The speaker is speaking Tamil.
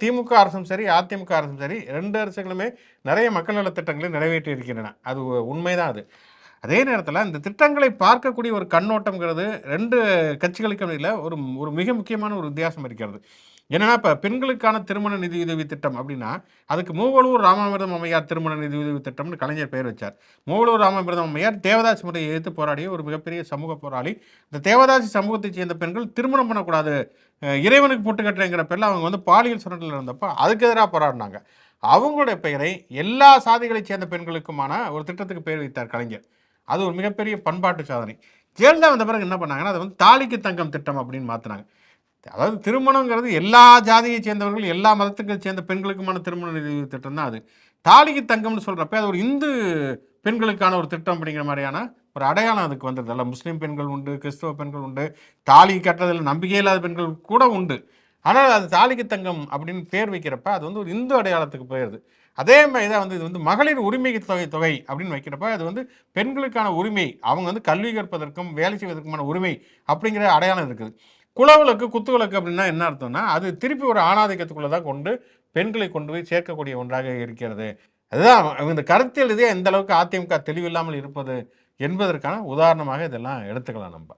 திமுக அரசும் சரி, அதிமுக அரசும் சரி 2 அரசுகளுமே நிறைய மக்கள் நலத் திட்டங்களை நிறைவேற்றி இருக்கின்றன. அது உண்மைதான் அது. அதே நேரத்தில இந்த திட்டங்களை பார்க்கக்கூடிய ஒரு கண்ணோட்டம்ங்கிறது 2 கட்சிகளுக்கும் இடையில ஒரு ஒரு மிக முக்கியமான ஒரு வித்தியாசம் இருக்கிறது. என்னன்னா, இப்ப பெண்களுக்கான திருமண நிதியுதவி திட்டம் அப்டின்னா, அதுக்கு மூவலூர் ராமாமிர்தம் அம்மையார் திருமண நிதியுதவி திட்டம்னு கலைஞர் பெயர் வச்சார். மூவலூர் ராமாமிர்தம் அம்மையார் தேவதாசி முறையை எதிர்த்து போராடிய ஒரு மிகப்பெரிய சமூக போராளி. இந்த தேவதாசி சமூகத்தைச் சேர்ந்த பெண்கள் திருமணம் பண்ணக்கூடாது. இறைவனுக்கு பொட்டு கட்டுறேங்கிற பேர்ல அவங்க வந்து பாலியல் சுரண்டல்ல இருந்தப்ப அதுக்கு எதிரா போராடினாங்க. அவங்களுடைய பெயரை எல்லா சாதிகளைச் சேர்ந்த பெண்களுக்குமான ஒரு திட்டத்துக்கு பெயர் வைத்தார் கலைஞர். அது ஒரு மிகப்பெரிய பண்பாட்டு சாதனை. ஜெயலலிதா வந்த பிறகு என்ன பண்ணாங்கன்னா, அத வந்து தாலிக்கு தங்கம் திட்டம் அப்படின்னு மாத்துனாங்க. அதாவது திருமணங்கிறது எல்லா ஜாதியை சேர்ந்தவர்கள், எல்லா மதத்துக்கு சேர்ந்த பெண்களுக்குமான திருமண நிதி திட்டம் தான் அது. தாலிக்கு தங்கம்னு சொல்றப்ப அது ஒரு இந்து பெண்களுக்கான ஒரு திட்டம் அப்படிங்கிற மாதிரியான ஒரு அடையாளம் அதுக்கு வந்தது. அதில் முஸ்லீம் பெண்கள் உண்டு, கிறிஸ்தவ பெண்கள் உண்டு, தாலி கட்டுறதில் நம்பிக்கை இல்லாத பெண்கள் கூட உண்டு. ஆனால் அது தாலிக்கு தங்கம் அப்படின்னு பேர் வைக்கிறப்ப அது வந்து ஒரு இந்து அடையாளத்துக்கு போயிடுது. அதே மாதிரி தான் வந்து இது வந்து மகளிர் உரிமை தொகை அப்படின்னு வைக்கிறப்ப அது வந்து பெண்களுக்கான உரிமை, அவங்க வந்து கல்வி கற்பதற்கும் வேலை செய்வதற்குமான உரிமை அப்படிங்கிற அடையாளம் இருக்குது. குலவிளக்கு குத்துவிளக்கு அப்படின்னா என்ன அர்த்தம்னா அது திருப்பி ஒரு ஆணாதிக்கத்துக்குள்ள தான் கொண்டு பெண்களை கொண்டு போய் சேர்க்கக்கூடிய ஒன்றாக இருக்கிறது. அதுதான் இந்த கருத்தியல் இதே எந்த அளவுக்கு அதிமுக தெளிவில்லாமல் இருப்பது என்பதற்கான உதாரணமாக இதெல்லாம் எடுத்துக்கலாம் நம்ம.